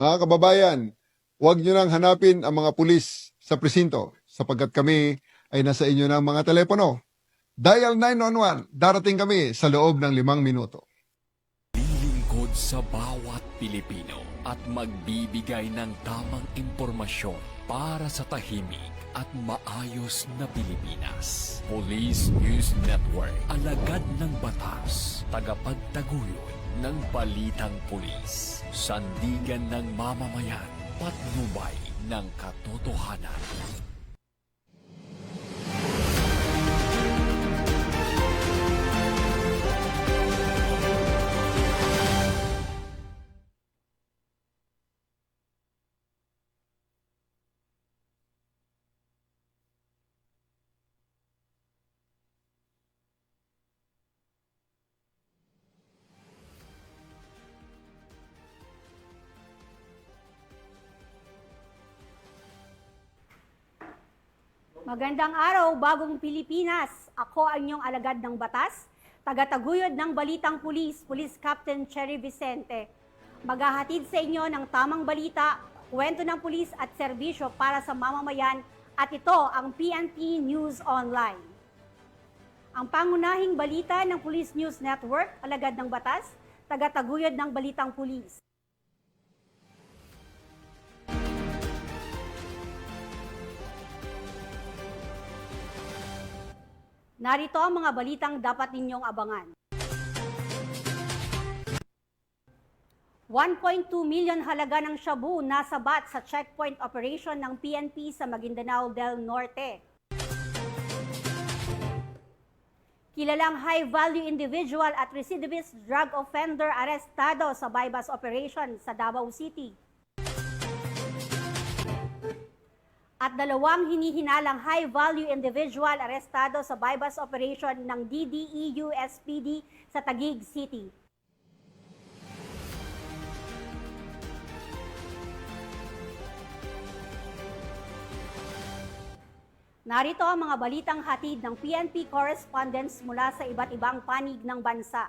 Mga kababayan, huwag nyo nang hanapin ang mga pulis sa presinto sapagkat kami ay nasa inyo ng mga telepono. Dial 911, darating kami sa loob ng 5 minuto. Lilingkod sa bawat Pilipino at magbibigay ng tamang impormasyon para sa tahimik at maayos na Pilipinas. Police News Network, alagad ng batas, tagapagtaguyod ng balitang pulis, sandigan ng mamamayan, patnubay ng katotohanan. Magandang araw, bagong Pilipinas. Ako ang inyong alagad ng batas, tagataguyod ng Balitang Pulis, Police Captain Cherry Vicente. Maghahatid sa inyo ng tamang balita, kwento ng pulis at serbisyo para sa mamamayan at ito ang PNP News Online. Ang pangunahing balita ng Police News Network, alagad ng batas, tagataguyod ng Balitang Pulis. Narito ang mga balitang dapat ninyong abangan. 1.2 million halaga ng shabu nasabat sa checkpoint operation ng PNP sa Maguindanao del Norte. Kilalang high-value individual at recidivist drug offender arestado sa bypass operation sa Davao City. At 2 hinihinalang high-value individual arestado sa bypass operation ng DDEU-SPD sa Taguig City. Narito ang mga balitang hatid ng PNP correspondents mula sa iba't ibang panig ng bansa.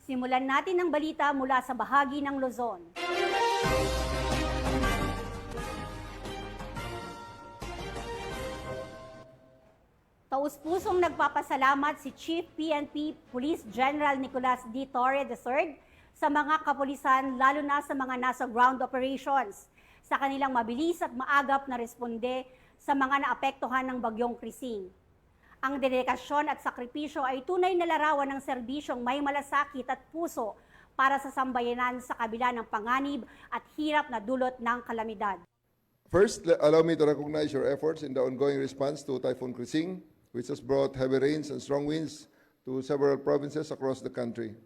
Simulan natin ang balita mula sa bahagi ng Luzon. Taus-pusong nagpapasalamat si Chief PNP Police General Nicolas D. Torre III sa mga kapulisan, lalo na sa mga nasa ground operations, sa kanilang mabilis at maagap na responde sa mga naapektuhan ng bagyong Krising. Ang dedikasyon at sakripisyo ay tunay na larawan ng serbisyong may malasakit at puso para sa sambayanan sa kabila ng panganib at hirap na dulot ng kalamidad. First, allow me to recognize your efforts in the ongoing response to Typhoon Krising, which has brought heavy rains and strong winds to several provinces across the country.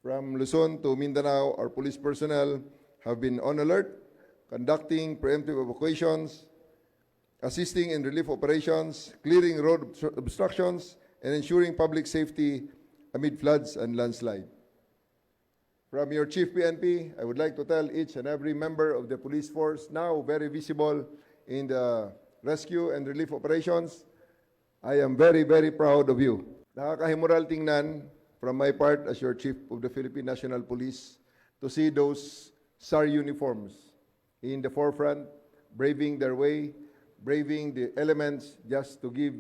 From Luzon to Mindanao, our police personnel have been on alert, conducting preemptive evacuations, assisting in relief operations, clearing road obstructions, and ensuring public safety amid floods and landslide. From your Chief PNP, I would like to tell each and every member of the police force, now very visible in the rescue and relief operations, I am very, very proud of you. Nakakahimural tingnan from my part as your Chief of the Philippine National Police to see those SAR uniforms in the forefront, braving their way, braving the elements just to give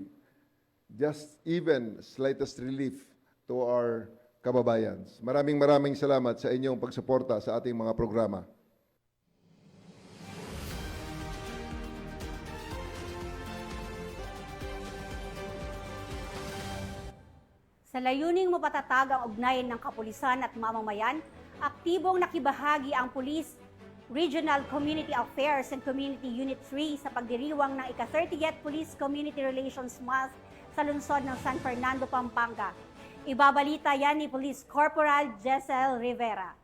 just even slightest relief to our kababayans. Maraming salamat sa inyong pagsuporta sa ating mga programa. Sa layuning mapatatag ang ugnayan ng kapulisan at mamamayan, aktibong nakibahagi ang Police Regional Community Affairs and Community Unit 3 sa pagdiriwang ng ika-30th Police Community Relations Month sa lungsod ng San Fernando, Pampanga. Ibabalita yan ni Police Corporal Jessel Rivera.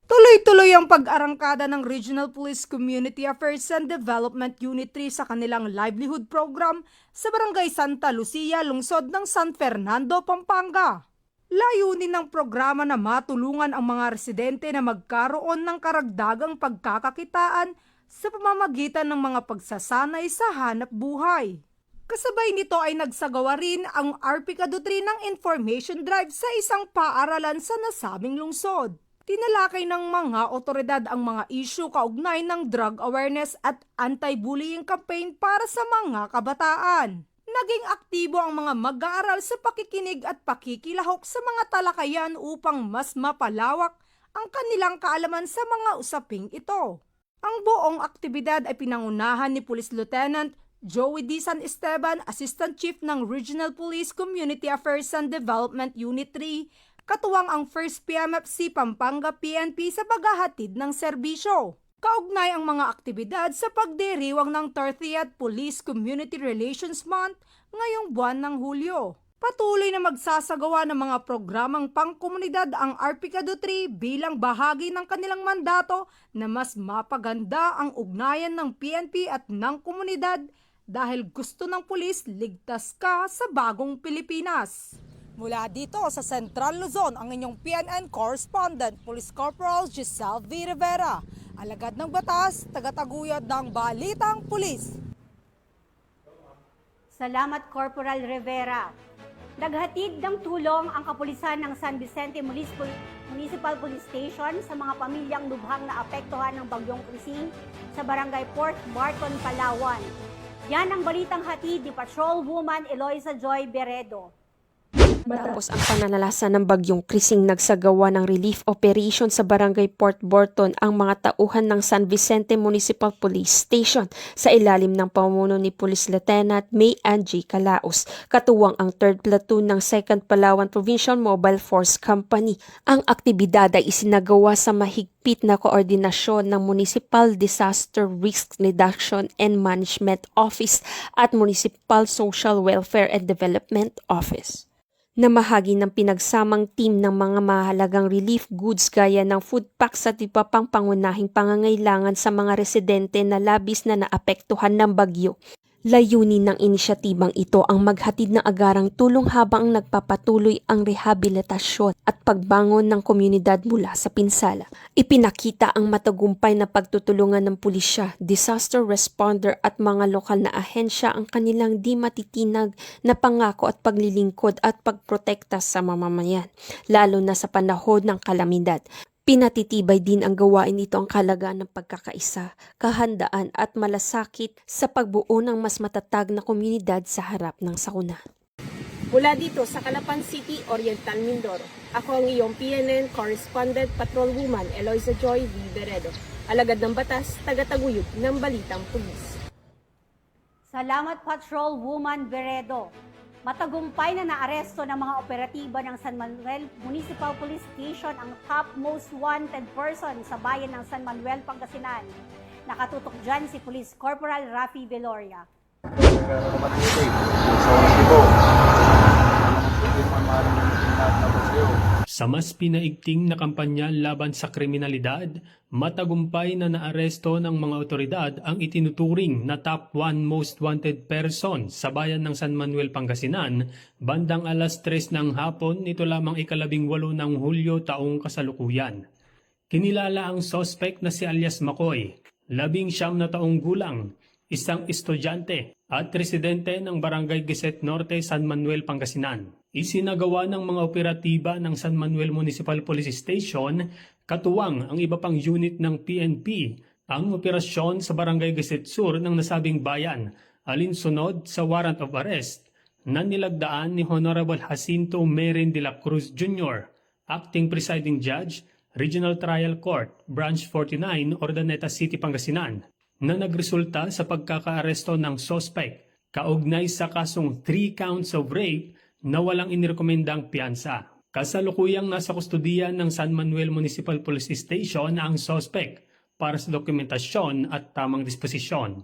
Tuloy-tuloy ang pag-arangkada ng Regional Police Community Affairs and Development Unit 3 sa kanilang livelihood program sa Barangay Santa Lucia, lungsod ng San Fernando, Pampanga. Layunin ng programa na matulungan ang mga residente na magkaroon ng karagdagang pagkakakitaan sa pamamagitan ng mga pagsasanay sa hanap buhay. Kasabay nito ay nagsagawa rin ang RPCADO 3 ng information drive sa isang paaralan sa nasabing lungsod. Tinalakay ng mga otoridad ang mga issue kaugnay ng drug awareness at anti-bullying campaign para sa mga kabataan. Naging aktibo ang mga mag-aaral sa pakikinig at pakikilahok sa mga talakayan upang mas mapalawak ang kanilang kaalaman sa mga usaping ito. Ang buong aktibidad ay pinangunahan ni Police Lieutenant Joey D. San Esteban, Assistant Chief ng Regional Police Community Affairs and Development Unit 3, katuwang ang 1st PMFC Pampanga PNP sa paghahatid ng serbisyo. Kaugnay ang mga aktibidad sa pagdiriwang ng 30th Police Community Relations Month ngayong buwan ng Hulyo. Patuloy na magsasagawa ng mga programang pangkomunidad ang RPCADO 3 bilang bahagi ng kanilang mandato na mas mapaganda ang ugnayan ng PNP at ng komunidad dahil gusto ng pulis ligtas ka sa bagong Pilipinas. Mula dito sa Central Luzon, ang inyong PNN correspondent, Police Corporal Giselle V. Rivera, alagad ng batas, tagataguyod ng Balitang Pulis. Salamat, Corporal Rivera. Naghatid ng tulong ang kapulisan ng San Vicente Municipal Police Station sa mga pamilyang lubhang na apektuhan ng Bagyong Krising sa Barangay Port Barton, Palawan. Yan ang balitang hatid ni Patrolwoman Eloisa Joy Beredo. Matapos ang pananalasa ng Bagyong Krising, nagsagawa ng relief operation sa Barangay Port Barton ang mga tauhan ng San Vicente Municipal Police Station sa ilalim ng pamuno ni Police Lieutenant May Angie Calaos, katuwang ang 3rd Platoon ng 2nd Palawan Provincial Mobile Force Company. Ang aktibidad ay isinagawa sa mahigpit na koordinasyon ng Municipal Disaster Risk Reduction and Management Office at Municipal Social Welfare and Development Office. Namahagi ng pinagsamang team ng mga mahalagang relief goods gaya ng food packs at iba pang pangunahing pangangailangan sa mga residente na labis na naapektuhan ng bagyo. Layunin ng inisyatibang ito ang maghatid ng agarang tulong habang nagpapatuloy ang rehabilitasyon at pagbangon ng komunidad mula sa pinsala. Ipinakita ang matagumpay na pagtutulungan ng pulisya, disaster responder at mga lokal na ahensya ang kanilang di matitinag na pangako at paglilingkod at pagprotekta sa mamamayan, lalo na sa panahon ng kalamidad. Pinatitibay din ang gawain nito ang kahalagaan ng pagkakaisa, kahandaan at malasakit sa pagbuo ng mas matatag na komunidad sa harap ng sakuna. Mula dito sa Calapan City, Oriental Mindoro, ako ang iyong PNN Correspondent Patrolwoman Eloisa Joy V. Beredo, alagad ng batas, tagataguyod ng Balitang Pulis. Salamat, Patrolwoman Beredo. Matagumpay na naaresto ng mga operatiba ng San Manuel Municipal Police Station ang top most wanted person sa bayan ng San Manuel, Pangasinan. Nakatutok dyan si Police Corporal Rafi Veloria. Sa mas pinaigting na kampanya laban sa kriminalidad, matagumpay na naaresto ng mga otoridad ang itinuturing na top 1 most wanted person sa bayan ng San Manuel, Pangasinan, bandang alas 3 ng hapon nito lamang ika-18 ng Hulyo taong kasalukuyan. Kinilala ang suspect na si alias Makoy, 19 na taong gulang, isang estudyante at residente ng Barangay Geset Norte, San Manuel, Pangasinan. Isinagawa ng mga operatiba ng San Manuel Municipal Police Station, katuwang ang iba pang unit ng PNP, ang operasyon sa Barangay Geset Sur ng nasabing bayan, alinsunod sa warrant of arrest na nilagdaan ni Honorable Jacinto Merin de la Cruz Jr., Acting Presiding Judge, Regional Trial Court, Branch 49, Ordaneta City, Pangasinan, na nagresulta sa pagkakaaresto ng suspect kaugnay sa kasong 3 counts of rape na walang inirekomendang piyansa. Kasalukuyang nasa kustudiya ng San Manuel Municipal Police Station ang suspect para sa dokumentasyon at tamang disposisyon.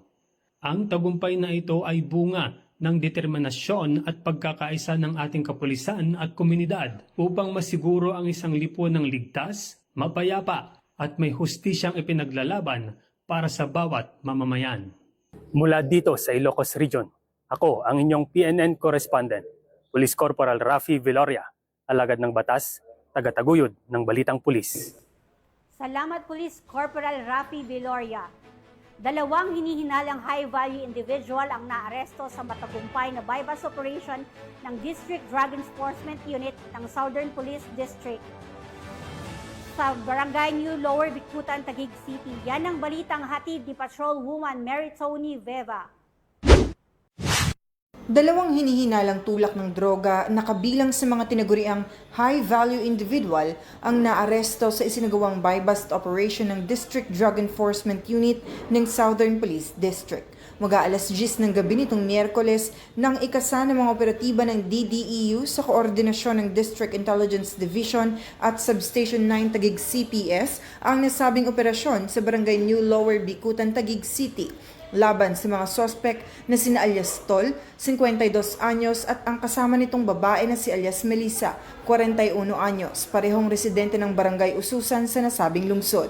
Ang tagumpay na ito ay bunga ng determinasyon at pagkakaisa ng ating kapulisan at komunidad upang masiguro ang isang lipunan ng ligtas, mapayapa at may hustisyang ipinaglalaban para sa bawat mamamayan. Mula dito sa Ilocos Region, ako ang inyong PNN correspondent, Police Corporal Rafi Veloria, alagad ng batas, tagataguyod ng Balitang Pulis. Salamat, Police Corporal Rafi Veloria. Dalawang hinihinalang high-value individual ang naaresto sa matagumpay na bypass operation ng District Drug Enforcement Unit ng Southern Police District sa Barangay New Lower Bicutan, Taguig City. Yan ang balitang hatid ni Patrolwoman Mary Tony Veva. Dalawang hinihinalang tulak ng droga na kabilang sa mga tinaguriang high-value individual ang naaresto sa isinagawang buy-bust operation ng District Drug Enforcement Unit ng Southern Police District. Mag-aalas 10 ng gabi nitong Miyerkules nang ikasa ng mga operatiba ng DDEU sa koordinasyon ng District Intelligence Division at Substation 9 Taguig CPS ang nasabing operasyon sa Barangay New Lower Bicutan, Taguig City laban sa mga sospek na sina alias Tol, 52 anyos at ang kasama nitong babae na si alias Melissa, 41 anyos, parehong residente ng Barangay Ususan sa nasabing lungsod.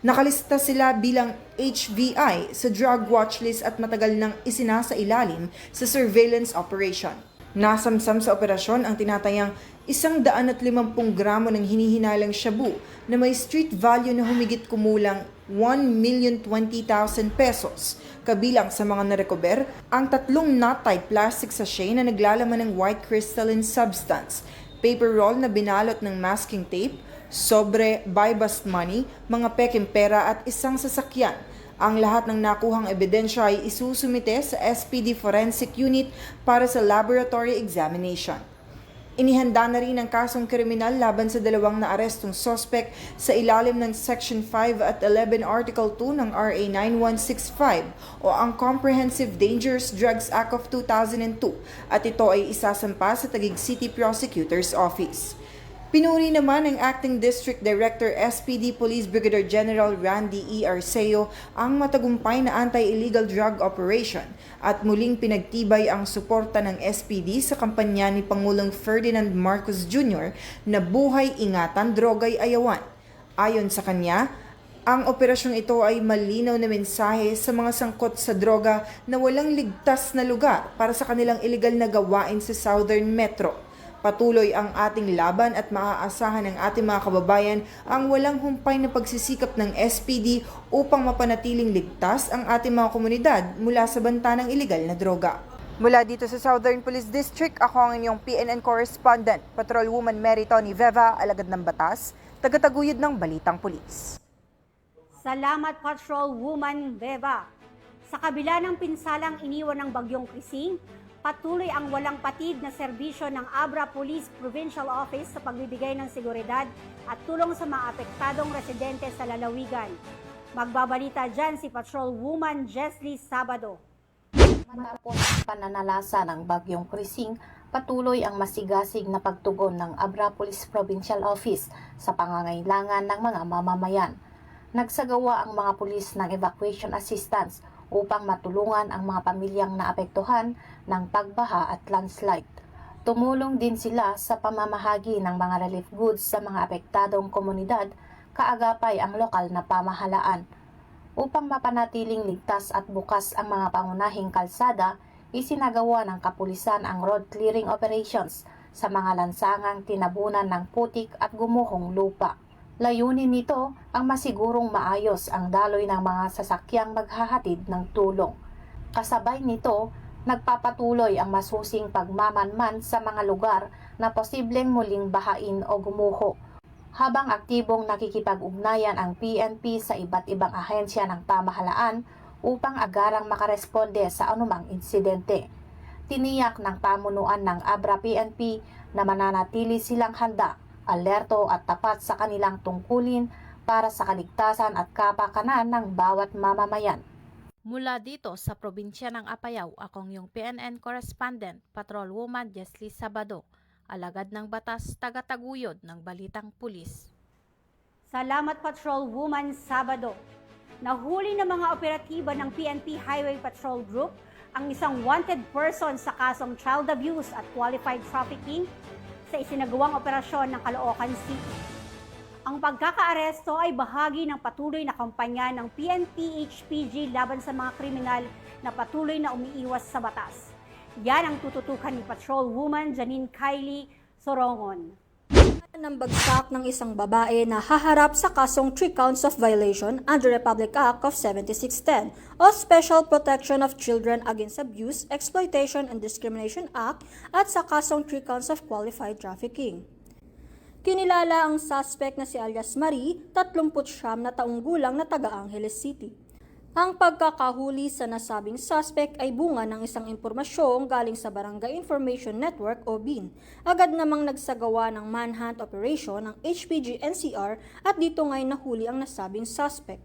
Nakalista sila bilang HVI sa drug watchlist at matagal nang isinasa ilalim sa surveillance operation. Nasamsam sa operasyon ang tinatayang 150 gramo ng hinihinalang shabu na may street value na humigit kumulang 1,020,000 pesos. Kabilang sa mga narecover ang 3 knot-tied plastic sachet na naglalaman ng white crystalline substance, paper roll na binalot ng masking tape, sobre, buy-bust money, mga peking pera at isang sasakyan. Ang lahat ng nakuhang ebidensya ay isusumite sa SPD Forensic Unit para sa laboratory examination. Inihanda na rin ang kasong kriminal laban sa dalawang naarestong sospek sa ilalim ng Section 5 at 11 Article 2 ng RA 9165 o ang Comprehensive Dangerous Drugs Act of 2002 at ito ay isasampa sa Taguig City Prosecutor's Office. Pinuri naman ng Acting District Director SPD Police Brigadier General Randy E. Arceo ang matagumpay na anti-illegal drug operation at muling pinagtibay ang suporta ng SPD sa kampanya ni Pangulong Ferdinand Marcos Jr. na Buhay Ingatan, Droga'y Ayawan. Ayon sa kanya, ang operasyong ito ay malinaw na mensahe sa mga sangkot sa droga na walang ligtas na lugar para sa kanilang illegal na gawain sa Southern Metro. Patuloy ang ating laban at maaasahan ng ating mga kababayan ang walang humpay na pagsisikap ng SPD upang mapanatiling ligtas ang ating mga komunidad mula sa banta ng iligal na droga. Mula dito sa Southern Police District, ako ang inyong PNN correspondent, Patrolwoman Mary Tony Veva, alagad ng batas, tagataguyod ng Balitang Pulis. Salamat, Patrolwoman Veva. Sa kabila ng pinsalang iniwan ng bagyong Krising, patuloy ang walang patid na serbisyo ng Abra Police Provincial Office sa pagbibigay ng seguridad at tulong sa mga apektadong residente sa lalawigan. Magbabalita dyan si Patrolwoman Jesly Sabado. Matapos ang pananalasa ng bagyong Krising, patuloy ang masigasig na pagtugon ng Abra Police Provincial Office sa pangangailangan ng mga mamamayan. Nagsagawa ang mga pulis ng evacuation assistance upang matulungan ang mga pamilyang naapektuhan ng pagbaha at landslide. Tumulong din sila sa pamamahagi ng mga relief goods sa mga apektadong komunidad, kaagapay ang lokal na pamahalaan. Upang mapanatiling ligtas at bukas ang mga pangunahing kalsada, isinagawa ng kapulisan ang road clearing operations sa mga lansangang tinabunan ng putik at gumuhong lupa. Layunin nito ang masigurong maayos ang daloy ng mga sasakyang maghahatid ng tulong. Kasabay nito, nagpapatuloy ang masusing pagmamanman sa mga lugar na posibleng muling bahain o gumuho, habang aktibong nakikipag-ugnayan ang PNP sa iba't ibang ahensya ng pamahalaan upang agarang makaresponde sa anumang insidente. Tiniyak ng pamunuan ng Abra PNP na mananatili silang handa, alerto at tapat sa kanilang tungkulin para sa kaligtasan at kapakanan ng bawat mamamayan. Mula dito sa probinsya ng Apayao, akong yung PNN correspondent, Patrolwoman Jesly Sabado, alagad ng batas, tagataguyod ng Balitang Pulis. Salamat, Patrolwoman Sabado. Nahuli ng mga operatiba ng PNP Highway Patrol Group ang isang wanted person sa kasong child abuse at qualified trafficking sa isinagawang operasyon ng Caloocan City. Ang pagkakaaresto ay bahagi ng patuloy na kampanya ng PNP-HPG laban sa mga kriminal na patuloy na umiiwas sa batas. Yan ang tututukan ni Patrolwoman Janine Kylie Sorongon. ng bagsak ng isang babae na haharap sa kasong 3 counts of violation under Republic Act of 7610 o Special Protection of Children Against Abuse, Exploitation and Discrimination Act at sa kasong 3 counts of qualified trafficking. Kinilala ang suspect na si alias Marie, 39 na taong gulang na taga Angeles City. Ang pagkakahuli sa nasabing suspect ay bunga ng isang impormasyon galing sa Barangay Information Network o BIN. Agad namang nagsagawa ng manhunt operation ng HPG-NCR at dito ngay nahuli ang nasabing suspect.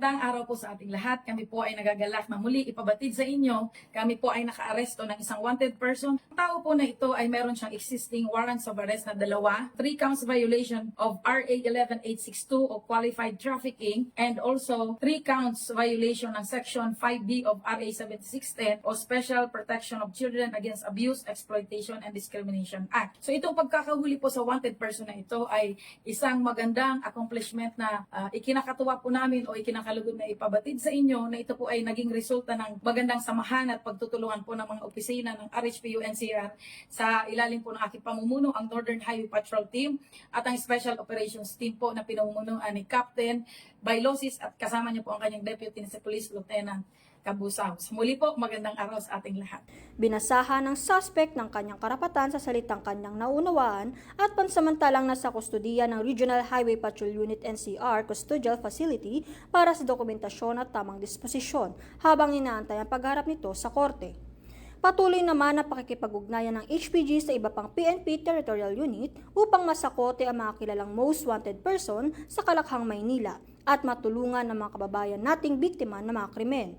Magandang araw po sa ating lahat. Kami po ay nagagalak na muli ipabatid sa inyo. Kami po ay nakaaresto ng isang wanted person. Ang tao po na ito ay meron siyang existing warrants of arrest na 2, 3 counts violation of RA 11862 o qualified trafficking, and also 3 counts violation ng Section 5B of RA 7610 o Special Protection of Children Against Abuse, Exploitation and Discrimination Act. So itong pagkakahuli po sa wanted person na ito ay isang magandang accomplishment na ikinakatuwa po namin o ikinakatuwa na ipabatid sa inyo na ito po ay naging resulta ng magandang samahan at pagtutulungan po ng mga opisina ng RHPU-NCR sa ilalim po ng aking pamumuno, ang Northern Highway Patrol Team at ang Special Operations Team po na pinamumunuan ni Captain Bailosis at kasama niyo po ang kanyang deputy na si Police Lieutenant Kabusaw. Muli po, magandang araw sa ating lahat. Binasahan ng suspect ng kanyang karapatan sa salitang kanyang naunawaan at pansamantalang nasa kustudiya ng Regional Highway Patrol Unit NCR Custodial Facility para sa dokumentasyon at tamang disposisyon habang inaantay ang pagharap nito sa korte. Patuloy naman na pakikipag-ugnayan ng HPG sa iba pang PNP Territorial Unit upang masakote ang mga kilalang most wanted person sa Kalakhang, Maynila at matulungan ng mga kababayan nating biktima ng mga krimen.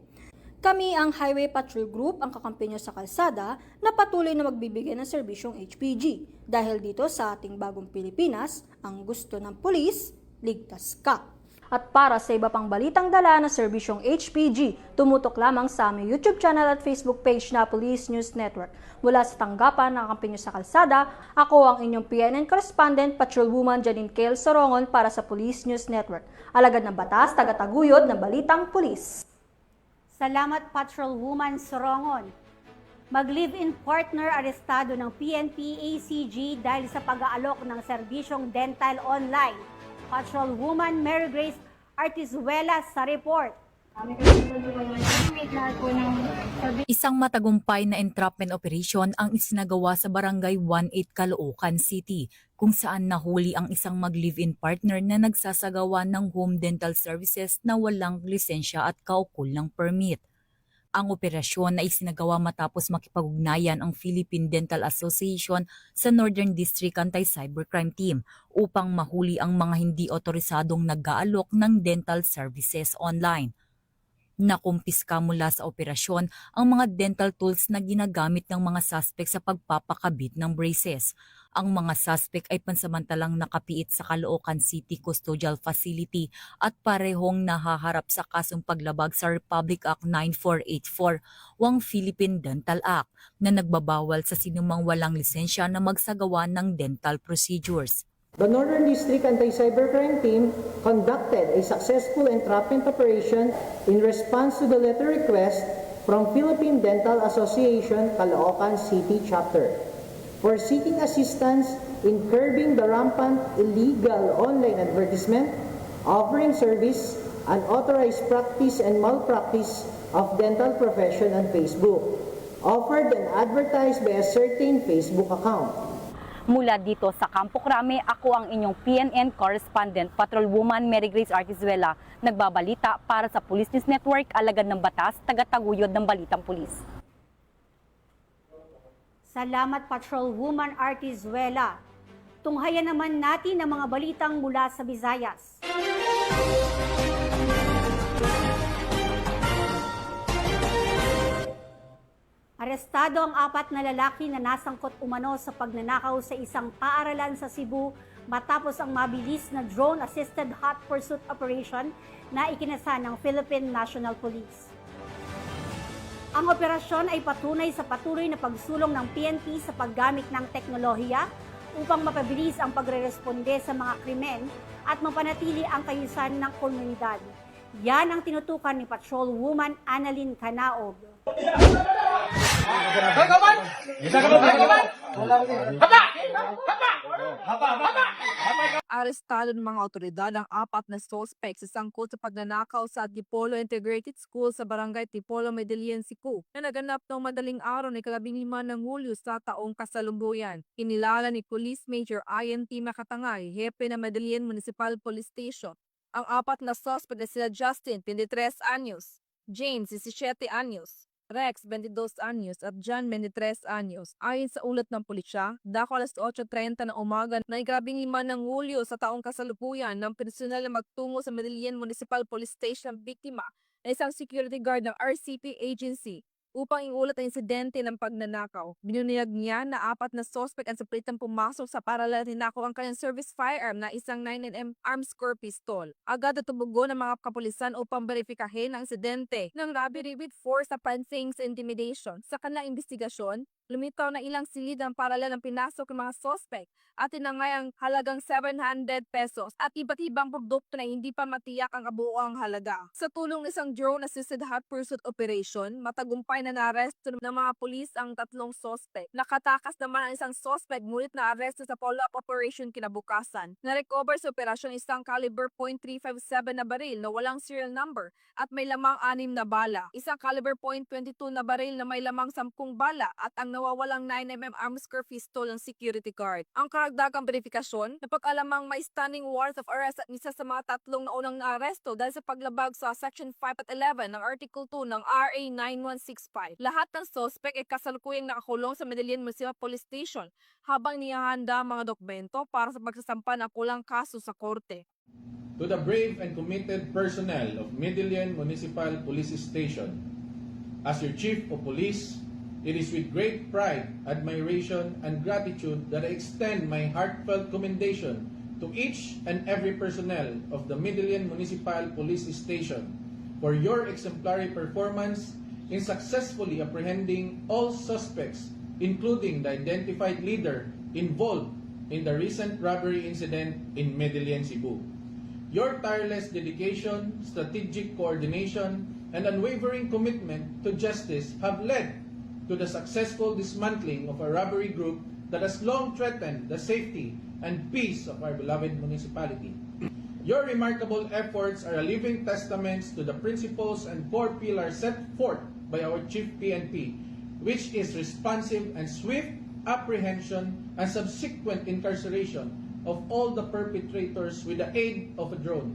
Kami ang Highway Patrol Group, ang kakampi nyo sa kalsada na patuloy na magbibigay ng serbisyong HPG. Dahil dito sa ating bagong Pilipinas, ang gusto ng pulis, ligtas ka. At para sa iba pang balitang dala na serbisyong HPG, tumutok lamang sa aming YouTube channel at Facebook page na Police News Network. Mula sa tanggapan ng kakampi nyo sa kalsada, ako ang inyong PNN correspondent, Patrolwoman Janine Kale Sorongon para sa Police News Network. Alagad ng batas, tagataguyod ng balitang pulis. Salamat, Patrolwoman Sorongon. Mag-live-in partner arestado ng PNP-ACG dahil sa pag-aalok ng serbisyong dental online. Patrolwoman Mary Grace Artizuela sa report. Isang matagumpay na entrapment operation ang isinagawa sa Barangay 18 Caloocan City, kung saan nahuli ang isang mag-live-in partner na nagsasagawa ng home dental services na walang lisensya at kaukol ng permit. Ang operasyon ay isinagawa matapos makipag-ugnayan ang Philippine Dental Association sa Northern District Anti-Cybercrime Team upang mahuli ang mga hindi otorisadong nag-aalok ng dental services online. Nakumpiska mula sa operasyon ang mga dental tools na ginagamit ng mga suspect sa pagpapakabit ng braces. Ang mga suspect ay pansamantalang nakapiit sa Caloocan City Custodial Facility at parehong nahaharap sa kasong paglabag sa Republic Act 9484 o ang Philippine Dental Act na nagbabawal sa sinumang walang lisensya na magsagawa ng dental procedures. The Northern District Anti-Cybercrime Team conducted a successful entrapment operation in response to the letter request from Philippine Dental Association, Caloocan City Chapter, for seeking assistance in curbing the rampant illegal online advertisement, offering service, unauthorized practice and malpractice of dental profession on Facebook, offered and advertised by a certain Facebook account. Mula dito sa Campo Crame, ako ang inyong PNN correspondent, Patrolwoman Mary Grace Artizuela, nagbabalita para sa Police News Network, alagad ng batas, tagataguyod ng balitang pulis. Salamat, Patrolwoman Artizuela. Tunghayan naman natin ang mga balitang mula sa Visayas. Arestado ang 4 na lalaki na nasangkot umano sa pagnanakaw sa isang paaralan sa Cebu matapos ang mabilis na drone-assisted hot pursuit operation na ikinasa ng Philippine National Police. Ang operasyon ay patunay sa patuloy na pagsulong ng PNP sa paggamit ng teknolohiya upang mapabilis ang pagreresponde sa mga krimen at mapanatili ang kayusan ng komunidad. Yan ang tinutukan ni Patrolwoman Annalyn Canaog. Arestado ng mga otoridad ang 4 na suspect sa sangkot sa pagnanakaw sa Tipolo Integrated School sa Barangay Tipolo, Medellin, Cebu na naganap noong madaling araw ni 15 ng Hulyo sa taong kasalukuyan. Kinilala ni Police Major INT Makatangay, hepe ng Medellin Municipal Police Station. Ang 4 na suspect na sila Justin, 23 anyos, James, 17 anyos, Rex, 22 anyos at John, 23 anyos. Ayon sa ulat ng pulisya, dako alas 8:30 ng umaga na 15 ng Hulyo sa taong kasalukuyan ng personal na magtungo sa Medellin Municipal Police Station biktima na isang security guard ng RCP agency upang iulat ang insidente ng pagnanakaw. Binunyag niya na 4 na suspect ang sapilitang pumasok sa paralel at ninakaw ang kanyang service firearm na isang 9mm armed score pistol. Agad at tumugo ng mga kapulisan upang beripikahin ang insidente ng robbery with force sa pansing sa intimidation. Sa kanilang investigasyon, lumitaw na ilang silid ang paralel ng pinasok ng mga suspect at tinangay ang halagang 700 pesos at iba't ibang produkto na hindi pa matiyak ang kabuuang halaga. Sa tulong ng isang drone-assisted hot pursuit operation, matagumpay na naaresto ng mga pulis ang 3 suspect. Nakatakas naman ang isang suspect ngunit naaresto sa follow-up operation kinabukasan. Na-recover sa operasyon isang caliber .357 na baril na walang serial number at may lamang 6 na bala. Isang caliber .22 na baril na may lamang 10 bala at ang nawawalang 9mm armed score pistol ng security guard. Ang karagdagang verifikasyon, napag-alamang may standing warrant of arrest at isa sa mga 3 na unang naaresto dahil sa paglabag sa Section 5 at 11 ng Article 2 ng RA 9165. Lahat ng suspect ay kasalukuyang nakakulong sa Medellin Municipal Police Station habang nihahanda ang mga dokumento para sa pagsasampa ng kulang kaso sa korte. To the brave and committed personnel of Medellin Municipal Police Station, as your Chief of Police, it is with great pride, admiration, and gratitude that I extend my heartfelt commendation to each and every personnel of the Medellin Municipal Police Station for your exemplary performance in successfully apprehending all suspects, including the identified leader involved in the recent robbery incident in Medellin, Cebu. Your tireless dedication, strategic coordination, and unwavering commitment to justice have led to the successful dismantling of a robbery group that has long threatened the safety and peace of our beloved municipality. Your remarkable efforts are a living testament to the principles and core pillars set forth by our Chief PNP, which is responsive and swift apprehension and subsequent incarceration of all the perpetrators with the aid of a drone.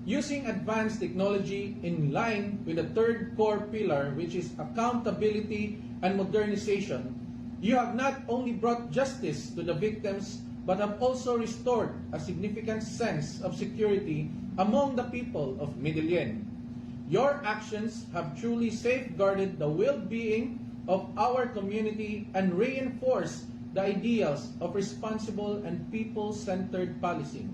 Using advanced technology in line with the third core pillar, which is accountability and modernization, you have not only brought justice to the victims, but have also restored a significant sense of security among the people of Medellin. Your actions have truly safeguarded the well-being of our community and reinforced the ideals of responsible and people-centered policing.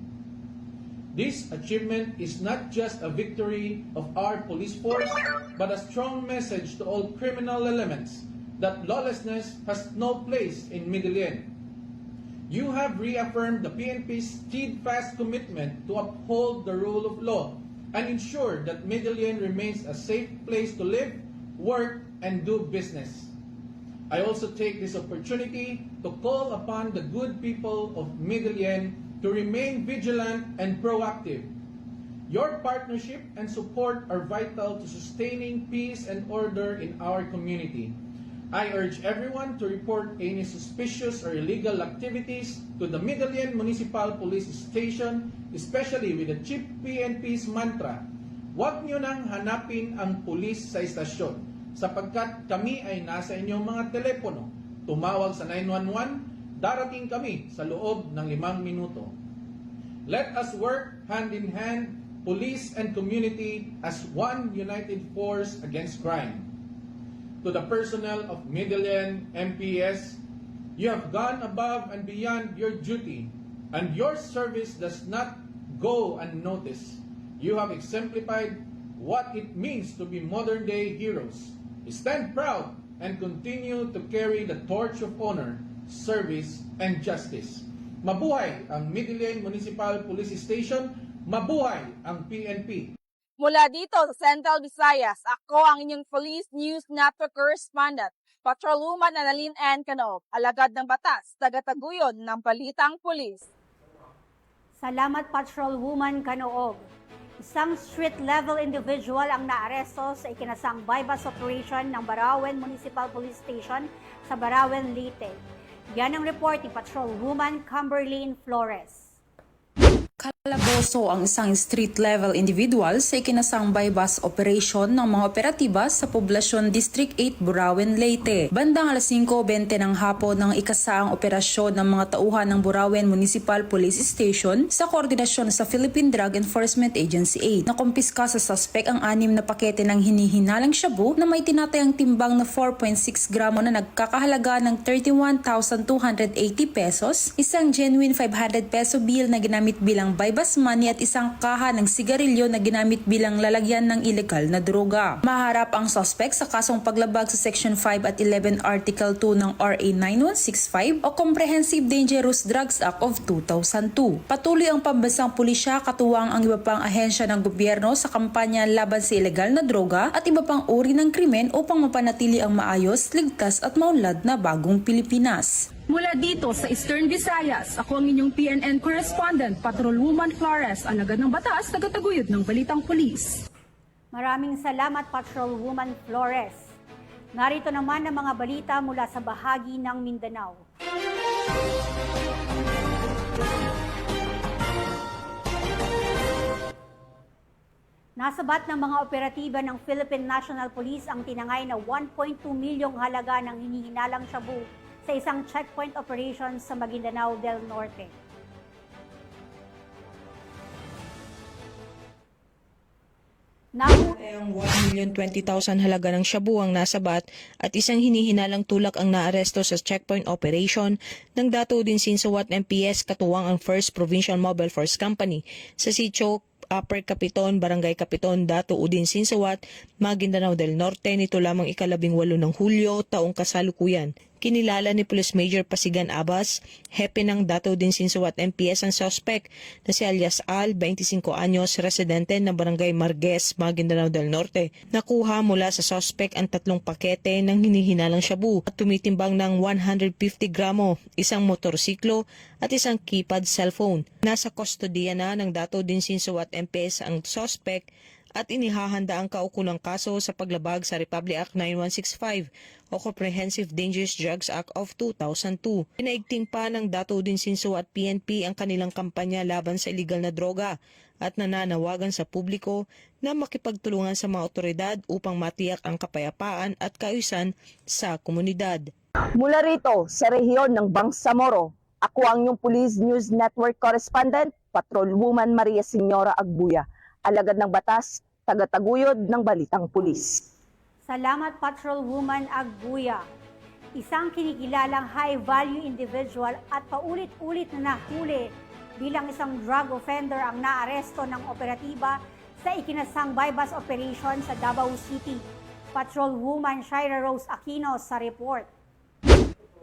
This achievement is not just a victory of our police force, but a strong message to all criminal elements that lawlessness has no place in Medellin. You have reaffirmed the PNP's steadfast commitment to uphold the rule of law and ensure that Medellin remains a safe place to live, work, and do business. I also take this opportunity to call upon the good people of Medellin to remain vigilant and proactive. Your partnership and support are vital to sustaining peace and order in our community. I urge everyone to report any suspicious or illegal activities to the Medellin Municipal Police Station, especially with the Chief PNP's mantra, "Huwag niyo nang hanapin ang pulis sa istasyon, sapagkat kami ay nasa inyong mga telepono. Tumawag sa 911, darating kami sa loob ng 5 minuto." Let us work hand in hand, police and community, as one united force against crime. To the personnel of Medellin MPS, you have gone above and beyond your duty, and your service does not go unnoticed. You have exemplified what it means to be modern-day heroes. Stand proud and continue to carry the torch of honor, service, and justice. Mabuhay ang Medellin Municipal Police Station, mabuhay ang PNP. Mula dito sa Central Visayas, ako ang inyong Police News Network correspondent, Patrolwoman Annalyn N. Canob, alagad ng batas, tagataguyod ng balitang pulis. Salamat Patrolwoman Kanoog. Isang street-level individual ang naaresto sa ikinasang bypass operation ng Barawen Municipal Police Station sa Barawen, Leyte. Yan ang report ni Patrolwoman Camberlyn Flores. Kalaboso ang isang street-level individual sa ikinasang bypass operation ng mga operatiba sa Poblasyon District 8, Burauen, Leyte. Bandang alas 5:20 ng hapon ng ikasaang operasyon ng mga tauhan ng Burauen Municipal Police Station sa koordinasyon sa Philippine Drug Enforcement Agency 8. Nakumpiska sa suspect ang 6 na pakete ng hinihinalang shabu na may tinatayang timbang na 4.6 gramo na nagkakahalaga ng 31,280 pesos, isang genuine 500 peso bill na ginamit bilang bypass money at isang kaha ng sigarilyo na ginamit bilang lalagyan ng ilegal na droga. Maharap ang suspect sa kasong paglabag sa Section 5 at 11 Article 2 ng RA 9165 o Comprehensive Dangerous Drugs Act of 2002. Patuloy ang pambansang pulisya katuwang ang iba pang ahensya ng gobyerno sa kampanya laban sa ilegal na droga at iba pang uri ng krimen upang mapanatili ang maayos, ligtas at maunlad na bagong Pilipinas. Mula dito sa Eastern Visayas, ako ang inyong PNN correspondent, Patrolwoman Flores, alagad ng batas, tagataguyod ng balitang pulis. Maraming salamat Patrolwoman Flores. Narito naman ang mga balita mula sa bahagi ng Mindanao. Nasabat ng mga operatiba ng Philippine National Police ang tinangay na 1.2 milyong halaga ng hinihinalang shabu sa isang checkpoint operation sa Maguindanao del Norte. Ang 1,020,000 halaga ng shabu ang nasabat at isang hinihinalang tulak ang naaresto sa checkpoint operation ng Dato din Sinsawat MPS katuwang ang 1st Provincial Mobile Force Company sa sitio Upper Capiton, Barangay Capiton, Dato Udin Sinsawat, Maguindanao del Norte nito lamang 18 ng Hulyo taong kasalukuyan. Kinilala ni Police Major Pasigan Abbas, hepe ng Dato din Sinsawat MPS ang suspect na si alias Al, 25 anyos, residente ng Barangay Margues, Maguindanao del Norte. Nakuha mula sa suspect ang 3 pakete ng hinihinalang shabu at tumitimbang ng 150 gramo, isang motorsiklo at isang keypad cellphone. Nasa kustodiya na ng Dato din Sinsawat MPS ang suspect at inihahanda ang kaukulang kaso sa paglabag sa Republic Act 9165 o Comprehensive Dangerous Drugs Act of 2002. Pinaigting pa ng Dato din Sinsawat PNP ang kanilang kampanya laban sa iligal na droga at nananawagan sa publiko na makipagtulungan sa mga otoridad upang matiyak ang kapayapaan at kaayusan sa komunidad. Mula rito sa rehiyon ng Bangsamoro, ako ang inyong Police News Network correspondent, Patrolwoman Maria Señora Agbuya, alagad ng batas, tagataguyod ng balitang pulis. Salamat Patrolwoman Agbuya. Isang kinikilalang high-value individual at paulit-ulit na nahuli bilang isang drug offender ang naaresto ng operatiba sa ikinasang bypass operation sa Davao City. Patrolwoman Shaira Rose Aquino sa report.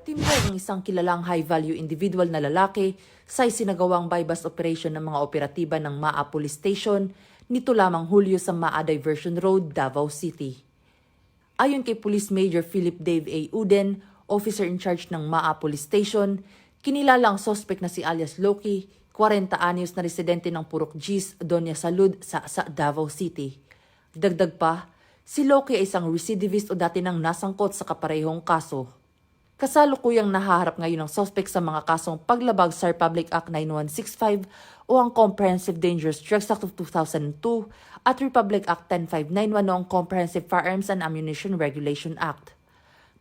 Timbog ang isang kilalang high-value individual na lalaki sa isinagawang bypass operation ng mga operatiba ng MAA Police Station nito lamang Hulyo sa MAA Diversion Road, Davao City. Ayon kay Police Major Philip Dave A. Uden, officer in charge ng MAA Police Station, kinilala ang suspect na si alias Loki, 40 anyos na residente ng Purok Gis, Doña Salud sa Davao City. Dagdag pa, si Loki ay isang recidivist o dati nang nasangkot sa kaparehong kaso. Kasalukuyang nahaharap ngayon ang suspect sa mga kasong paglabag sa Republic Act 9165 o ang Comprehensive Dangerous Drugs Act of 2002 at Republic Act 10591 o ang Comprehensive Firearms and Ammunition Regulation Act.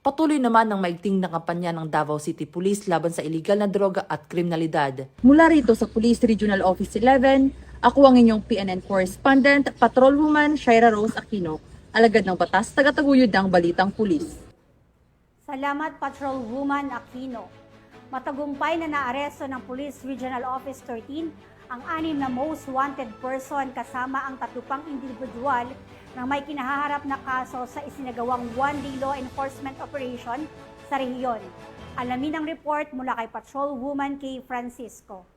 Patuloy naman ang maigting na kampanya ng Davao City Police laban sa iligal na droga at kriminalidad. Mula rito sa Police Regional Office 11, ako ang inyong PNN correspondent, Patrolwoman Shaira Rose Aquino, alagad ng batas, tagataguyod ng balitang pulis. Salamat Patrolwoman Aquino. Matagumpay na naaresto ng Police Regional Office 13 ang 6 na most wanted person kasama ang 3 pang individual na may kinahaharap na kaso sa isinagawang one-day law enforcement operation sa rehiyon. Alamin ang report mula kay Patrolwoman Kay Francisco.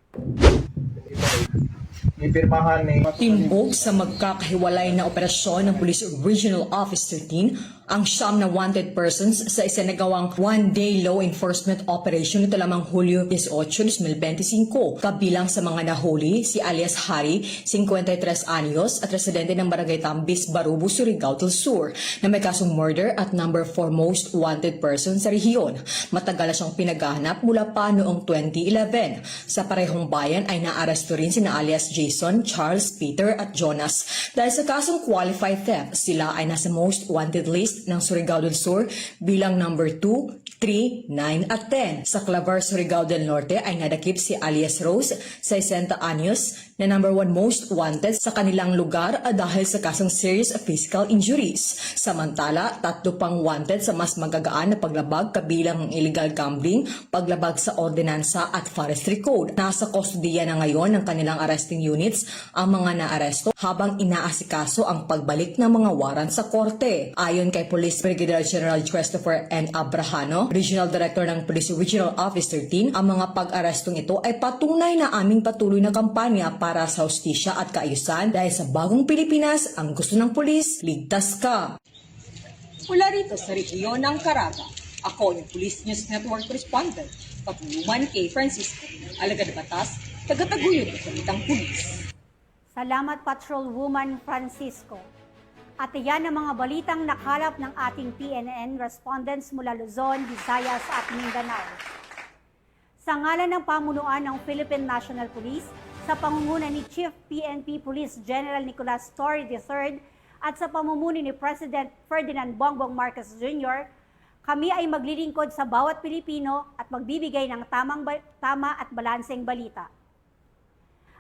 ipirmahan ni Timbog sa magkakahiwalay na operasyon ng Police Regional Office 13 ang siyam na wanted persons sa isinagawang one-day law enforcement operation nito lamang Hulyo 18, 2025. Kabilang sa mga nahuli si alias Hari, 53 anyos at residente ng Barangay Tambis, Barubo, Surigao del Sur na may kasong murder at number 4 most wanted person sa rehiyon. Matagal na siyang pinaghahanap mula pa noong 2011. Sa parehong bayan ay naaresto rin sina alias Jason, Charles, Peter at Jonas. Dahil sa kasong qualified theft, sila ay nasa most wanted list ng Surigao del Sur bilang number 2, 3, 9 at 10. Sa Clavar, Surigao del Norte ay nadakip si alias Rose, 60 anyos, na number 1 most wanted sa kanilang lugar dahil sa kasong serious physical injuries. Samantala, 3 pang wanted sa mas magagaan na paglabag kabilang ang illegal gambling, paglabag sa ordinansa at forestry code. Nasa kustodiya na ngayon ng kanilang arresting units ang mga naaresto habang inaasikaso ang pagbalik ng mga warrant sa korte. Ayon kay Police Brigadier General Christopher N. Abrahano, Regional Director ng Police Regional Office 13, ang mga pag-arestong ito ay patunay na aming patuloy na kampanya para sa hustisya at kaayusan dahil sa bagong Pilipinas, ang gusto ng pulis, ligtas ka. Mula rito sa rehiyon ng Caraga, ako yung Police News Network Correspondent, Patuluman K. Francisco, alagad batas, tagataguyod ng Balitang Pulis. Salamat, Patrolwoman Francisco. At iyan ang mga balitang nakalap ng ating PNN respondents mula Luzon, Visayas at Mindanao. Sa ngalan ng pamunuan ng Philippine National Police, sa pangunguna ni Chief PNP Police General Nicolas Torre III at sa pamumuno ni President Ferdinand Bongbong Marcos Jr., kami ay maglilingkod sa bawat Pilipino at magbibigay ng tama at balanseng balita.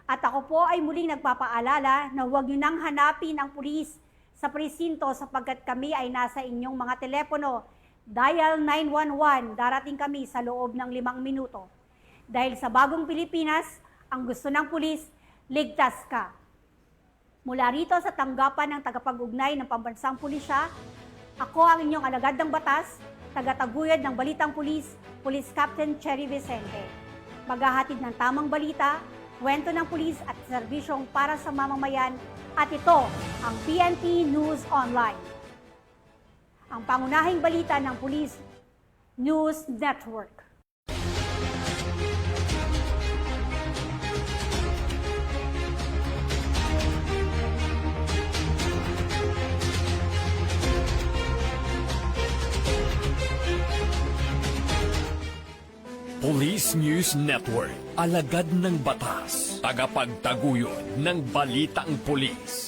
At ako po ay muling nagpapaalala na huwag niyo nang hanapin ang pulis sa presinto sapagkat kami ay nasa inyong mga telepono. Dial 911, darating kami sa loob ng 5 minuto. Dahil sa bagong Pilipinas, ang gusto ng pulis, ligtas ka. Mula rito sa tanggapan ng tagapag-ugnay ng Pambansang Pulisya, ako ang inyong alagad ng batas, tagataguyod ng Balitang Pulis, Police Captain Cherry Vicente. Maghahatid ng tamang balita, kwento ng pulis at serbisyong para sa mamamayan, at ito ang PNP News Online. Ang pangunahing balita ng Police News Network. Police News Network, alagad ng batas, tagapagtaguyod ng balitang pulis.